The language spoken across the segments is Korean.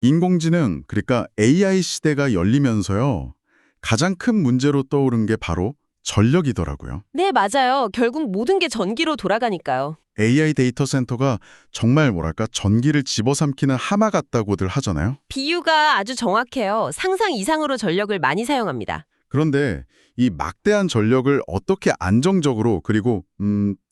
인공지능, 그러니까 AI 시대가 열리면서요. 가장 큰 문제로 떠오른 게 바로 전력이더라고요. 네, 맞아요. 결국 모든 게 전기로 돌아가니까요. AI 데이터 센터가 정말 뭐랄까 전기를 집어삼키는 하마 같다고들 하잖아요. 비유가 아주 정확해요. 상상 이상으로 전력을 많이 사용합니다. 그런데 이 막대한 전력을 어떻게 안정적으로 그리고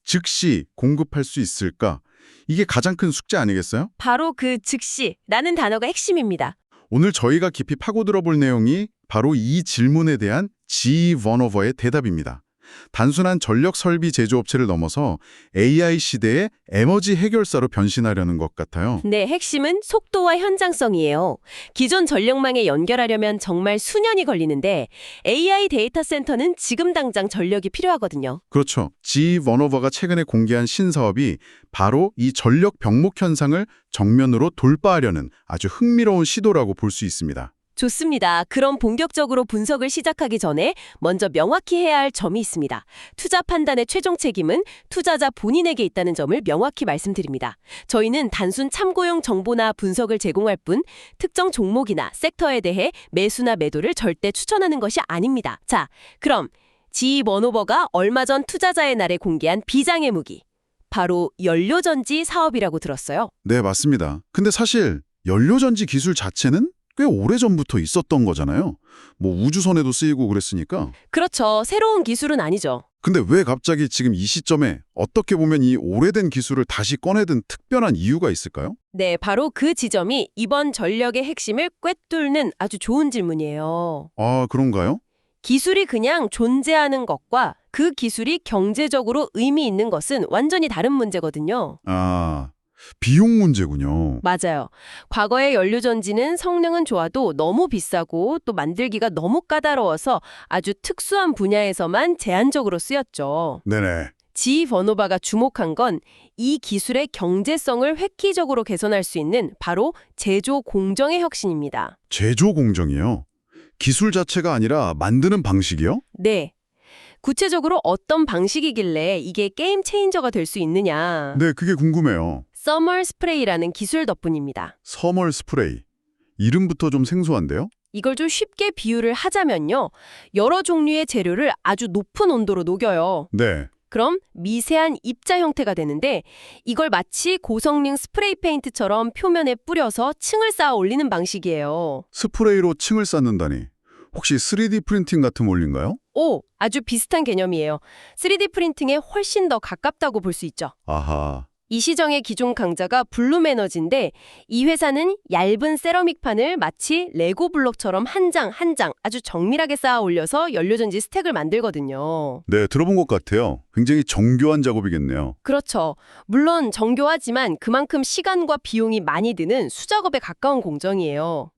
즉시 공급할 수 있을까? 이게 가장 큰 숙제 아니겠어요? 바로 그 즉시라는 단어가 핵심입니다. 오늘 저희가 깊이 파고들어 볼 내용이 바로 이 질문에 대한 G. 버너버의 대답입니다. 단순한 전력 설비 제조업체를 넘어서 AI 시대의 에너지 해결사로 변신하려는 것 같아요. 네, 핵심은 속도와 현장성이에요. 기존 전력망에 연결하려면 정말 수년이 걸리는데 AI 데이터 센터는 지금 당장 전력이 필요하거든요. 그렇죠. G. 버너버가 최근에 공개한 신사업이 바로 이 전력 병목 현상을 정면으로 돌파하려는 아주 흥미로운 시도라고 볼 수 있습니다. 좋습니다. 그럼 본격적으로 분석을 시작하기 전에 먼저 명확히 해야 할 점이 있습니다. 투자 판단의 최종 책임은 투자자 본인에게 있다는 점을 명확히 말씀드립니다. 저희는 단순 참고용 정보나 분석을 제공할 뿐 특정 종목이나 섹터에 대해 매수나 매도를 절대 추천하는 것이 아닙니다. 자, 그럼 G. 버노버가 얼마 전 투자자의 날에 공개한 비장의 무기. 바로 연료전지 사업이라고 들었어요. 네, 맞습니다. 근데 사실 연료전지 기술 자체는 꽤 오래전부터 있었던 거잖아요. 뭐 우주선에도 쓰이고 그랬으니까. 그렇죠. 새로운 기술은 아니죠. 근데 왜 갑자기 지금 이 시점에 어떻게 보면 이 오래된 기술을 다시 꺼내든 특별한 이유가 있을까요? 네, 바로 그 지점이 이번 전력의 핵심을 꿰뚫는 아주 좋은 질문이에요. 아, 그런가요? 기술이 그냥 존재하는 것과 그 기술이 경제적으로 의미 있는 것은 완전히 다른 문제거든요. 아, 비용 문제군요. 맞아요. 과거의 연료전지는 성능은 좋아도 너무 비싸고 또 만들기가 너무 까다로워서 아주 특수한 분야에서만 제한적으로 쓰였죠. 네네. 지 버노바가 주목한 건 이 기술의 경제성을 획기적으로 개선할 수 있는 바로 제조 공정의 혁신입니다. 제조 공정이요. 기술 자체가 아니라 만드는 방식이요? 네. 구체적으로 어떤 방식이길래 이게 게임 체인저가 될 수 있느냐. 네, 그게 궁금해요. 서멀 스프레이라는 기술 덕분입니다. 서멀 스프레이. 이름부터 좀 생소한데요? 이걸 좀 쉽게 비유를 하자면요. 여러 종류의 재료를 아주 높은 온도로 녹여요. 네. 그럼 미세한 입자 형태가 되는데 이걸 마치 고성능 스프레이 페인트처럼 표면에 뿌려서 층을 쌓아 올리는 방식이에요. 스프레이로 층을 쌓는다니. 혹시 3D 프린팅 같은 원리인가요? 오, 아주 비슷한 개념이에요. 3D 프린팅에 훨씬 더 가깝다고 볼 수 있죠. 아하. 이시정의 기존 강자가 블룸에너지인데 이 회사는 얇은 세라믹판을 마치 레고 블록처럼 한 장 한 장 아주 정밀하게 쌓아 올려서 연료전지 스택을 만들거든요. 네, 들어본 것 같아요. 굉장히 정교한 작업이겠네요. 그렇죠. 물론 정교하지만 그만큼 시간과 비용이 많이 드는 수작업에 가까운 공정이에요.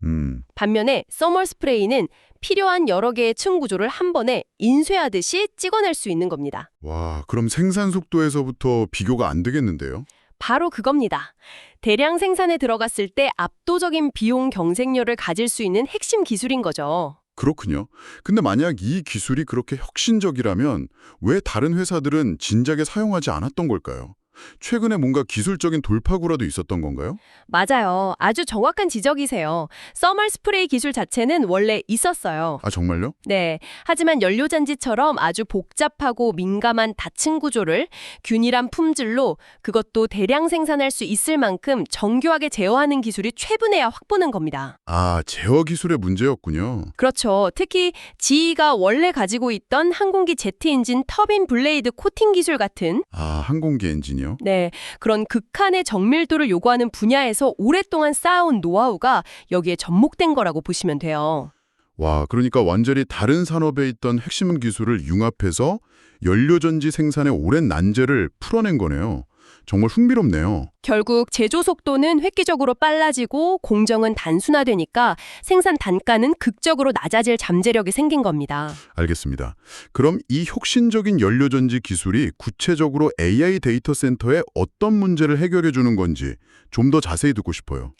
반면에 서멀 스프레이는 필요한 여러 개의 층 구조를 한 번에 인쇄하듯이 찍어낼 수 있는 겁니다. 와, 그럼 생산 속도에서부터 비교가 안 되겠는데요? 바로 그겁니다. 대량 생산에 들어갔을 때 압도적인 비용 경쟁력을 가질 수 있는 핵심 기술인 거죠. 그렇군요. 근데 만약 이 기술이 그렇게 혁신적이라면 왜 다른 회사들은 진작에 사용하지 않았던 걸까요? 최근에 뭔가 기술적인 돌파구라도 있었던 건가요? 맞아요. 아주 정확한 지적이세요. 서멀 스프레이 기술 자체는 원래 있었어요. 아, 정말요? 네. 하지만 연료전지처럼 아주 복잡하고 민감한 다층 구조를 균일한 품질로 그것도 대량 생산할 수 있을 만큼 정교하게 제어하는 기술이 최분해야 확보는 겁니다. 아, 제어 기술의 문제였군요. 그렇죠. 특히 GE가 원래 가지고 있던 항공기 제트 엔진 터빈 블레이드 코팅 기술 같은 아, 항공기 엔진이요? 네, 그런 극한의 정밀도를 요구하는 분야에서 오랫동안 쌓아온 노하우가 여기에 접목된 거라고 보시면 돼요. 와, 그러니까 완전히 다른 산업에 있던 핵심 기술을 융합해서 연료전지 생산의 오랜 난제를 풀어낸 거네요. 정말 흥미롭네요. 결국 제조 속도는 획기적으로 빨라지고 공정은 단순화되니까 생산 단가는 극적으로 낮아질 잠재력이 생긴 겁니다. 알겠습니다. 그럼 이 혁신적인 연료전지 기술이 구체적으로 AI 데이터 센터에 어떤 문제를 해결해 주는 건지 좀 더 자세히 듣고 싶어요.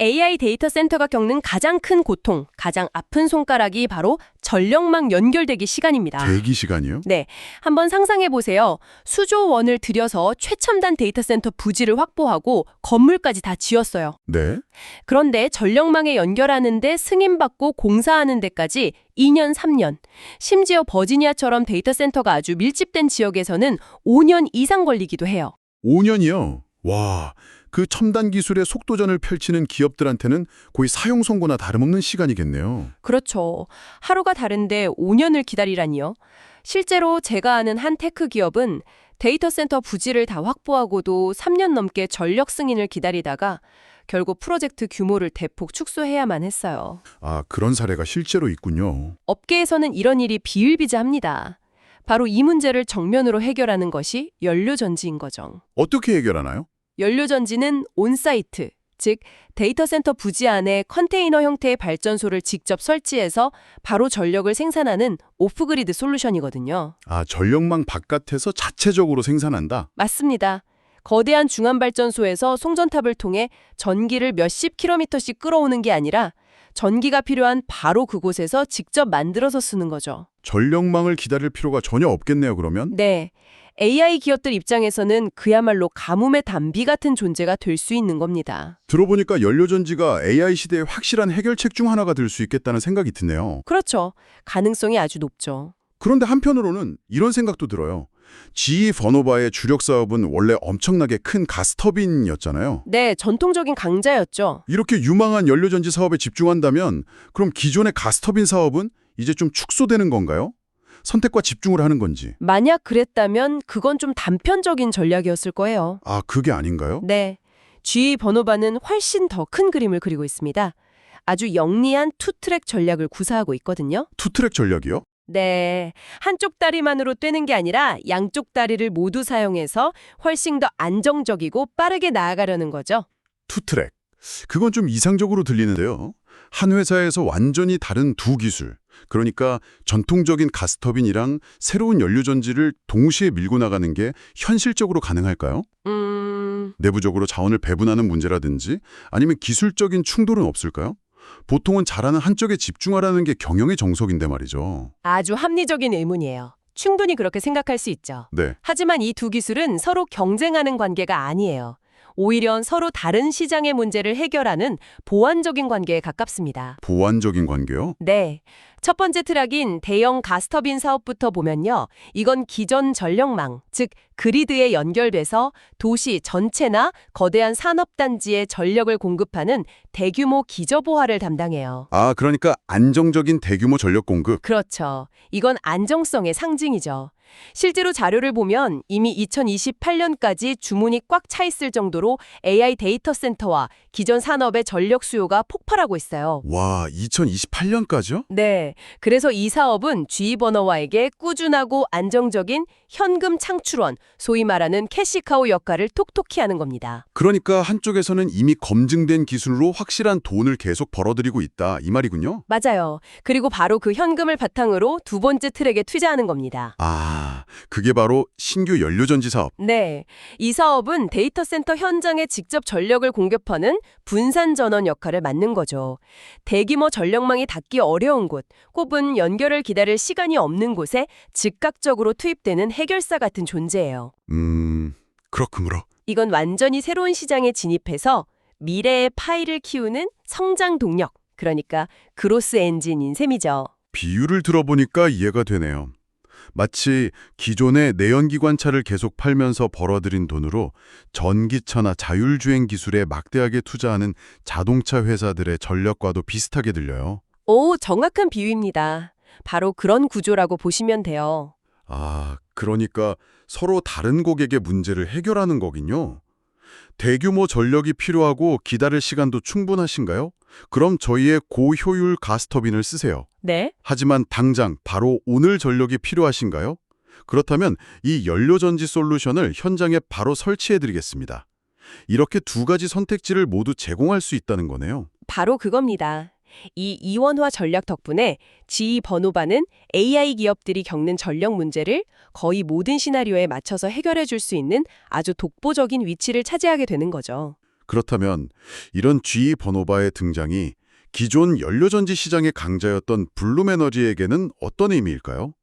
AI 데이터 센터가 겪는 가장 큰 고통, 가장 아픈 손가락이 바로 전력망 연결되기 시간입니다. 대기 시간이요? 네, 한번 상상해 보세요. 수조 원을 들여서 최첨단 데이터 센터 부지를 확보하고 건물까지 다 지었어요. 네. 그런데 전력망에 연결하는데 승인받고 공사하는 데까지 2년, 3년, 심지어 버지니아처럼 데이터 센터가 아주 밀집된 지역에서는 5년 이상 걸리기도 해요. 5년이요? 와, 그 첨단 기술의 속도전을 펼치는 기업들한테는 거의 사형 선고나 다름없는 시간이겠네요. 그렇죠. 하루가 다른데 5년을 기다리라니요. 실제로 제가 아는 한 테크 기업은 데이터 센터 부지를 다 확보하고도 3년 넘게 전력 승인을 기다리다가 결국 프로젝트 규모를 대폭 축소해야만 했어요. 아, 그런 사례가 실제로 있군요. 업계에서는 이런 일이 비일비재합니다. 바로 이 문제를 정면으로 해결하는 것이 연료전지인 거죠. 어떻게 해결하나요? 연료전지는 온사이트, 즉 데이터 센터 부지 안에 컨테이너 형태의 발전소를 직접 설치해서 바로 전력을 생산하는 오프그리드 솔루션이거든요. 아, 전력망 바깥에서 자체적으로 생산한다? 맞습니다. 거대한 중앙발전소에서 송전탑을 통해 전기를 몇십 킬로미터씩 끌어오는 게 아니라 전기가 필요한 바로 그곳에서 직접 만들어서 쓰는 거죠. 전력망을 기다릴 필요가 전혀 없겠네요, 그러면? 네. AI 기업들 입장에서는 그야말로 가뭄의 단비 같은 존재가 될 수 있는 겁니다. 들어보니까 연료전지가 AI 시대의 확실한 해결책 중 하나가 될 수 있겠다는 생각이 드네요. 그렇죠. 가능성이 아주 높죠. 그런데 한편으로는 이런 생각도 들어요. GE 버노바의 주력 사업은 원래 엄청나게 큰 가스터빈이었잖아요. 네, 전통적인 강자였죠. 이렇게 유망한 연료전지 사업에 집중한다면 그럼 기존의 가스터빈 사업은 이제 좀 축소되는 건가요? 선택과 집중을 하는 건지. 만약 그랬다면 그건 좀 단편적인 전략이었을 거예요. 아, 그게 아닌가요? 네. GE 버노바는 훨씬 더 큰 그림을 그리고 있습니다. 아주 영리한 투트랙 전략을 구사하고 있거든요. 투트랙 전략이요? 네. 한쪽 다리만으로 뛰는 게 아니라 양쪽 다리를 모두 사용해서 훨씬 더 안정적이고 빠르게 나아가려는 거죠. 투트랙. 그건 좀 이상적으로 들리는데요. 한 회사에서 완전히 다른 두 기술, 그러니까 전통적인 가스터빈이랑 새로운 연료전지를 동시에 밀고 나가는 게 현실적으로 가능할까요? 내부적으로 자원을 배분하는 문제라든지 아니면 기술적인 충돌은 없을까요? 보통은 잘하는 한쪽에 집중하라는 게 경영의 정석인데 말이죠. 아주 합리적인 의문이에요. 충분히 그렇게 생각할 수 있죠. 네. 하지만 이 두 기술은 서로 경쟁하는 관계가 아니에요. 오히려 서로 다른 시장의 문제를 해결하는 보완적인 관계에 가깝습니다. 보완적인 관계요? 네. 첫 번째 트랙인 대형 가스터빈 사업부터 보면요. 이건 기존 전력망, 즉 그리드에 연결돼서 도시 전체나 거대한 산업단지에 전력을 공급하는 대규모 기저보화를 담당해요. 아, 그러니까 안정적인 대규모 전력 공급. 그렇죠. 이건 안정성의 상징이죠. 실제로 자료를 보면 이미 2028년까지 주문이 꽉 차 있을 정도로 AI 데이터 센터와 기존 산업의 전력 수요가 폭발하고 있어요. 와, 2028년까지요? 네. 그래서 이 사업은 GE 버너와에게 꾸준하고 안정적인 현금 창출원, 소위 말하는 캐시카우 역할을 톡톡히 하는 겁니다. 그러니까 한쪽에서는 이미 검증된 기술로 확실한 돈을 계속 벌어들이고 있다, 이 말이군요. 맞아요. 그리고 바로 그 현금을 바탕으로 두 번째 트랙에 투자하는 겁니다. 아, 그게 바로 신규 연료전지 사업. 네. 이 사업은 데이터 센터 현장에 직접 전력을 공급하는 분산 전원 역할을 맡는 거죠. 대규모 전력망이 닿기 어려운 곳, 꼽은 연결을 기다릴 시간이 없는 곳에 즉각적으로 투입되는 해결사 같은 존재예요. 그렇구므로. 이건 완전히 새로운 시장에 진입해서 미래의 파이를 키우는 성장 동력, 그러니까 그로스 엔진인 셈이죠. 비유를 들어보니까 이해가 되네요. 마치 기존의 내연기관차를 계속 팔면서 벌어들인 돈으로 전기차나 자율주행 기술에 막대하게 투자하는 자동차 회사들의 전력과도 비슷하게 들려요. 오, 정확한 비유입니다. 바로 그런 구조라고 보시면 돼요. 아, 그러니까 서로 다른 고객의 문제를 해결하는 거긴요. 대규모 전력이 필요하고 기다릴 시간도 충분하신가요? 그럼 저희의 고효율 가스터빈을 쓰세요. 네. 하지만 당장 바로 오늘 전력이 필요하신가요? 그렇다면 이 연료전지 솔루션을 현장에 바로 설치해드리겠습니다. 이렇게 두 가지 선택지를 모두 제공할 수 있다는 거네요. 바로 그겁니다. 이 이원화 전략 덕분에 GE 버노바는 AI 기업들이 겪는 전력 문제를 거의 모든 시나리오에 맞춰서 해결해 줄 수 있는 아주 독보적인 위치를 차지하게 되는 거죠. 그렇다면 이런 G 번호바의 등장이 기존 연료전지 시장의 강자였던 블룸에너지에게는 어떤 의미일까요?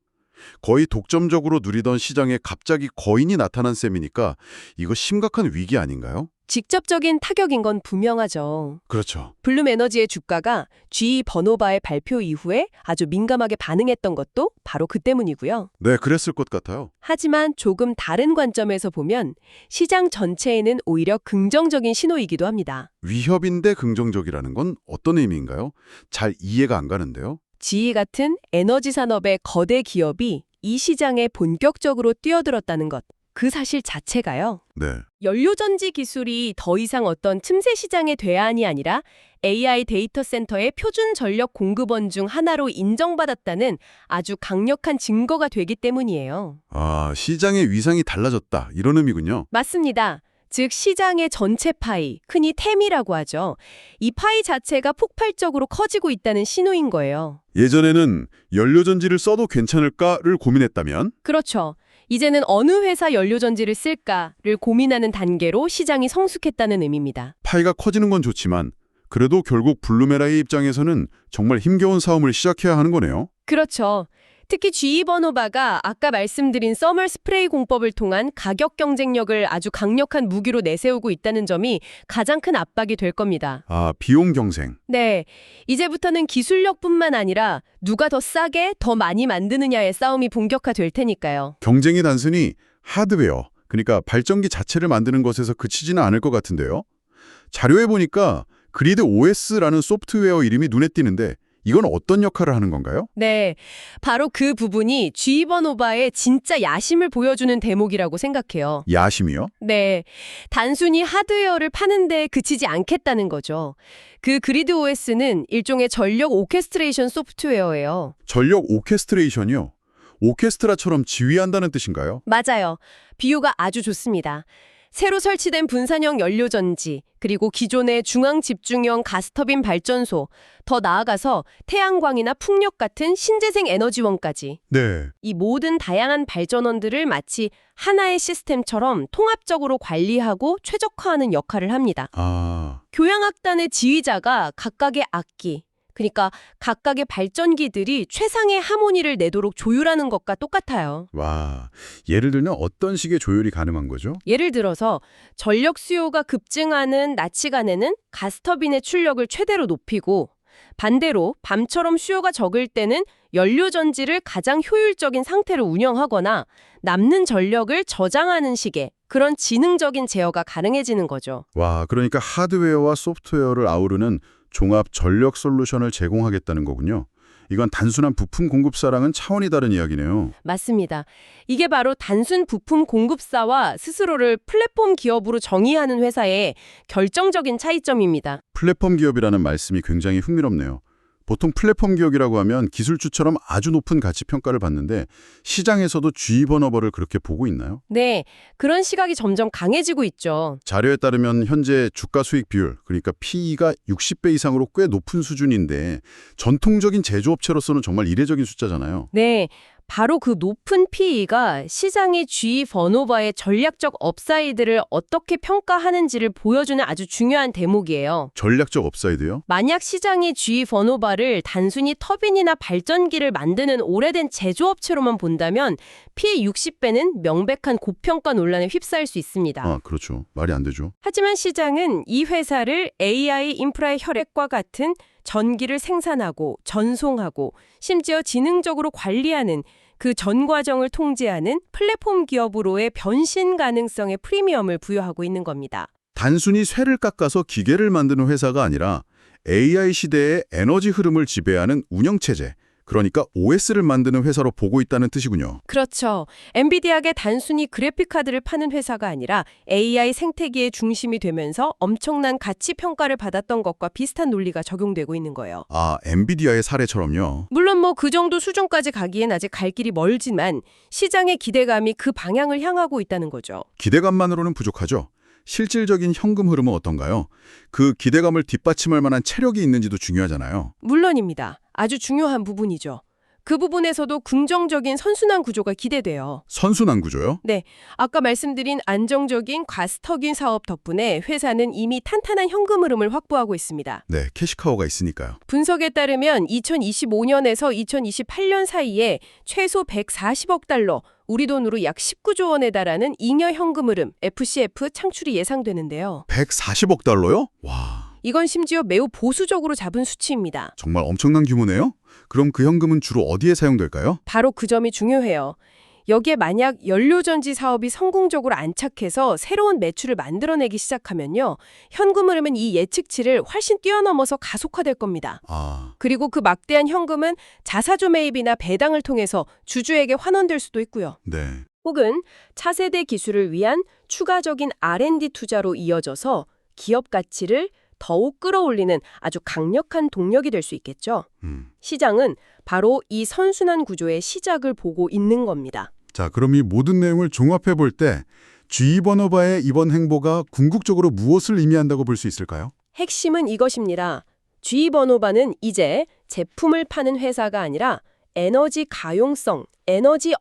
거의 독점적으로 누리던 시장에 갑자기 거인이 나타난 셈이니까 이거 심각한 위기 아닌가요? 직접적인 타격인 건 분명하죠. 그렇죠. 블룸에너지의 주가가 G 번호바의 발표 이후에 아주 민감하게 반응했던 것도 바로 그 때문이고요. 네, 그랬을 것 같아요. 하지만 조금 다른 관점에서 보면 시장 전체에는 오히려 긍정적인 신호이기도 합니다. 위협인데 긍정적이라는 건 어떤 의미인가요? 잘 이해가 안 가는데요. GE 같은 에너지 산업의 거대 기업이 이 시장에 본격적으로 뛰어들었다는 것, 그 사실 자체가요. 네. 연료전지 기술이 더 이상 어떤 틈새 시장의 대안이 아니라 AI 데이터 센터의 표준 전력 공급원 중 하나로 인정받았다는 아주 강력한 증거가 되기 때문이에요. 아, 시장의 위상이 달라졌다. 이런 의미군요. 맞습니다. 즉 시장의 전체 파이, 흔히 템이라고 하죠. 이 파이 자체가 폭발적으로 커지고 있다는 신호인 거예요. 예전에는 연료전지를 써도 괜찮을까를 고민했다면 그렇죠. 이제는 어느 회사 연료전지를 쓸까를 고민하는 단계로 시장이 성숙했다는 의미입니다. 파이가 커지는 건 좋지만 그래도 결국 블루메라의 입장에서는 정말 힘겨운 싸움을 시작해야 하는 거네요. 그렇죠. 특히 GE 버노바가 아까 말씀드린 서멀 스프레이 공법을 통한 가격 경쟁력을 아주 강력한 무기로 내세우고 있다는 점이 가장 큰 압박이 될 겁니다. 아, 비용 경쟁. 네, 이제부터는 기술력뿐만 아니라 누가 더 싸게 더 많이 만드느냐의 싸움이 본격화될 테니까요. 경쟁이 단순히 하드웨어, 그러니까 발전기 자체를 만드는 것에서 그치지는 않을 것 같은데요. 자료에 보니까 그리드 OS라는 소프트웨어 이름이 눈에 띄는데 이건 어떤 역할을 하는 건가요? 네, 바로 그 부분이 GE 버노바의 진짜 야심을 보여주는 대목이라고 생각해요. 야심이요? 네, 단순히 하드웨어를 파는 데 그치지 않겠다는 거죠. 그 그리드 OS는 일종의 전력 오케스트레이션 소프트웨어예요. 전력 오케스트레이션이요? 오케스트라처럼 지휘한다는 뜻인가요? 맞아요. 비유가 아주 좋습니다. 새로 설치된 분산형 연료전지, 그리고 기존의 중앙 집중형 가스터빈 발전소, 더 나아가서 태양광이나 풍력 같은 신재생 에너지원까지 네. 이 모든 다양한 발전원들을 마치 하나의 시스템처럼 통합적으로 관리하고 최적화하는 역할을 합니다. 아, 교향악단의 지휘자가 각각의 악기, 그러니까 각각의 발전기들이 최상의 하모니를 내도록 조율하는 것과 똑같아요. 와. 예를 들면 어떤 식의 조율이 가능한 거죠? 예를 들어서 전력 수요가 급증하는 낮 시간에는 가스터빈의 출력을 최대로 높이고 반대로 밤처럼 수요가 적을 때는 연료전지를 가장 효율적인 상태로 운영하거나 남는 전력을 저장하는 식의 그런 지능적인 제어가 가능해지는 거죠. 와, 그러니까 하드웨어와 소프트웨어를 아우르는 종합 전력 솔루션을 제공하겠다는 거군요. 이건 단순한 부품 공급사랑은 차원이 다른 이야기네요. 맞습니다. 이게 바로 단순 부품 공급사와 스스로를 플랫폼 기업으로 정의하는 회사의 결정적인 차이점입니다. 플랫폼 기업이라는 말씀이 굉장히 흥미롭네요. 보통 플랫폼 기업이라고 하면 기술주처럼 아주 높은 가치 평가를 받는데 시장에서도 G 버너버를 그렇게 보고 있나요? 네, 그런 시각이 점점 강해지고 있죠. 자료에 따르면 현재 주가 수익 비율, 그러니까 PE가 60배 이상으로 꽤 높은 수준인데 전통적인 제조업체로서는 정말 이례적인 숫자잖아요. 네, 바로 그 높은 PE가 시장의 G 버노바의 전략적 업사이드를 어떻게 평가하는지를 보여주는 아주 중요한 대목이에요. 전략적 업사이드요? 만약 시장이 G 버노바를 단순히 터빈이나 발전기를 만드는 오래된 제조업체로만 본다면 PE 60배는 명백한 고평가 논란에 휩싸일 수 있습니다. 아, 그렇죠. 말이 안 되죠. 하지만 시장은 이 회사를 AI 인프라의 혈액과 같은 전기를 생산하고 전송하고 심지어 지능적으로 관리하는 그 전 과정을 통제하는 플랫폼 기업으로의 변신 가능성의 프리미엄을 부여하고 있는 겁니다. 단순히 쇠를 깎아서 기계를 만드는 회사가 아니라 AI 시대의 에너지 흐름을 지배하는 운영체제, 그러니까 OS를 만드는 회사로 보고 있다는 뜻이군요. 그렇죠. 엔비디아가 단순히 그래픽카드를 파는 회사가 아니라 AI 생태계의 중심이 되면서 엄청난 가치 평가를 받았던 것과 비슷한 논리가 적용되고 있는 거예요. 아, 엔비디아의 사례처럼요. 물론 그 정도 수준까지 가기엔 아직 갈 길이 멀지만 시장의 기대감이 그 방향을 향하고 있다는 거죠. 기대감만으로는 부족하죠. 실질적인 현금 흐름은 어떤가요? 그 기대감을 뒷받침할 만한 체력이 있는지도 중요하잖아요. 물론입니다. 아주 중요한 부분이죠. 그 부분에서도 긍정적인 선순환 구조가 기대돼요. 선순환 구조요? 네, 아까 말씀드린 안정적인 과스터긴 사업 덕분에 회사는 이미 탄탄한 현금 흐름을 확보하고 있습니다. 네, 캐시카우가 있으니까요. 분석에 따르면 2025년에서 2028년 사이에 최소 140억 달러, 우리 돈으로 약 19조 원에 달하는 잉여 현금 흐름, FCF 창출이 예상되는데요. 140억 달러요? 와, 이건 심지어 매우 보수적으로 잡은 수치입니다. 정말 엄청난 규모네요? 그럼 그 현금은 주로 어디에 사용될까요? 바로 그 점이 중요해요. 여기에 만약 연료전지 사업이 성공적으로 안착해서 새로운 매출을 만들어내기 시작하면요. 현금 흐름은 이 예측치를 훨씬 뛰어넘어서 가속화될 겁니다. 아, 그리고 그 막대한 현금은 자사주 매입이나 배당을 통해서 주주에게 환원될 수도 있고요. 네. 혹은 차세대 기술을 위한 추가적인 R&D 투자로 이어져서 기업 가치를 더욱 끌어올리는 아주 강력한 동력이 될 수 있겠죠. 시장은 바로 이 선순환 구조의 시작을 보고 있는 겁니다. 자, 그럼 이 모든 내용을 종합해 볼 때 GE 버너바의 이번 행보가 궁극적으로 무엇을 의미한다고 볼 수 있을까요? 핵심은 이것입니다. GE 버노바는 이제 제품을 파는 회사가 아니라 에너지 가용성, 에너지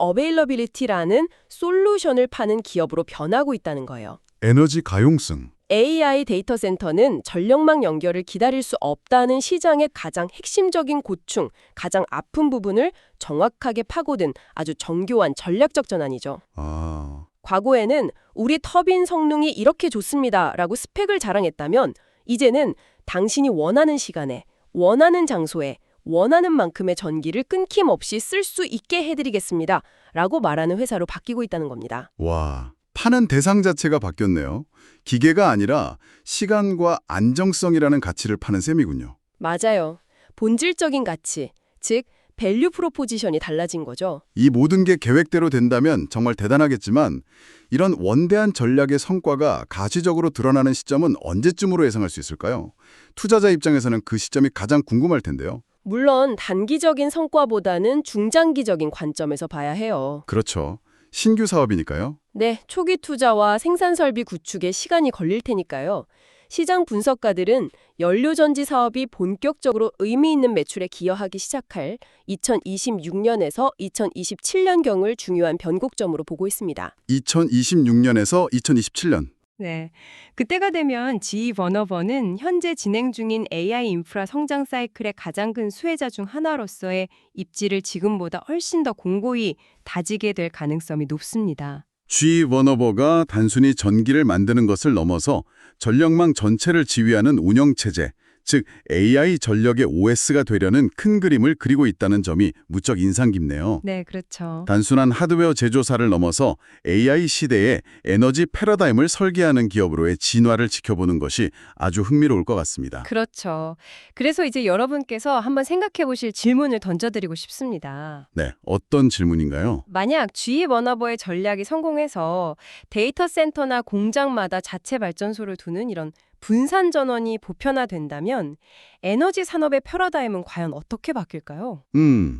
어베일러빌리티라는 솔루션을 파는 기업으로 변하고 있다는 거예요. 에너지 가용성. AI 데이터 센터는 전력망 연결을 기다릴 수 없다는 시장의 가장 핵심적인 고충, 가장 아픈 부분을 정확하게 파고든 아주 정교한 전략적 전환이죠. 아, 과거에는 우리 터빈 성능이 이렇게 좋습니다라고 스펙을 자랑했다면 이제는 당신이 원하는 시간에, 원하는 장소에, 원하는 만큼의 전기를 끊김없이 쓸 수 있게 해드리겠습니다 라고 말하는 회사로 바뀌고 있다는 겁니다. 와, 파는 대상 자체가 바뀌었네요. 기계가 아니라 시간과 안정성이라는 가치를 파는 셈이군요. 맞아요. 본질적인 가치, 즉 밸류 프로포지션이 달라진 거죠. 이 모든 게 계획대로 된다면 정말 대단하겠지만 이런 원대한 전략의 성과가 가시적으로 드러나는 시점은 언제쯤으로 예상할 수 있을까요? 투자자 입장에서는 그 시점이 가장 궁금할 텐데요. 물론 단기적인 성과보다는 중장기적인 관점에서 봐야 해요. 그렇죠. 신규 사업이니까요. 네, 초기 투자와 생산 설비 구축에 시간이 걸릴 테니까요. 시장 분석가들은 연료전지 사업이 본격적으로 의미 있는 매출에 기여하기 시작할 2026년에서 2027년경을 중요한 변곡점으로 보고 있습니다. 2026년에서 2027년. 네. 그때가 되면 GE 버너버는 현재 진행 중인 AI 인프라 성장 사이클의 가장 큰 수혜자 중 하나로서의 입지를 지금보다 훨씬 더 공고히 다지게 될 가능성이 높습니다. GE 버너버가 단순히 전기를 만드는 것을 넘어서 전력망 전체를 지휘하는 운영체제, 즉 AI 전력의 OS가 되려는 큰 그림을 그리고 있다는 점이 무척 인상 깊네요. 네, 그렇죠. 단순한 하드웨어 제조사를 넘어서 AI 시대의 에너지 패러다임을 설계하는 기업으로의 진화를 지켜보는 것이 아주 흥미로울 것 같습니다. 그렇죠. 그래서 이제 여러분께서 한번 생각해 보실 질문을 던져드리고 싶습니다. 네, 어떤 질문인가요? 만약 GE 버너버의 전략이 성공해서 데이터 센터나 공장마다 자체 발전소를 두는 이런 분산 전원이 보편화된다면 에너지 산업의 패러다임은 과연 어떻게 바뀔까요?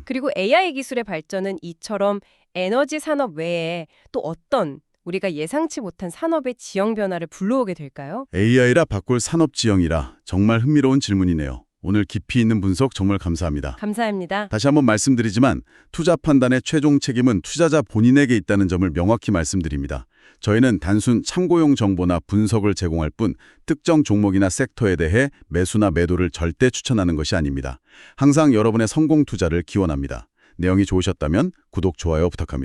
그리고 AI 기술의 발전은 이처럼 에너지 산업 외에 또 어떤 우리가 예상치 못한 산업의 지형 변화를 불러오게 될까요? AI라 바꿀 산업 지형이라 정말 흥미로운 질문이네요. 오늘 깊이 있는 분석 정말 감사합니다. 감사합니다. 다시 한번 말씀드리지만 투자 판단의 최종 책임은 투자자 본인에게 있다는 점을 명확히 말씀드립니다. 저희는 단순 참고용 정보나 분석을 제공할 뿐 특정 종목이나 섹터에 대해 매수나 매도를 절대 추천하는 것이 아닙니다. 항상 여러분의 성공 투자를 기원합니다. 내용이 좋으셨다면 구독, 좋아요 부탁합니다.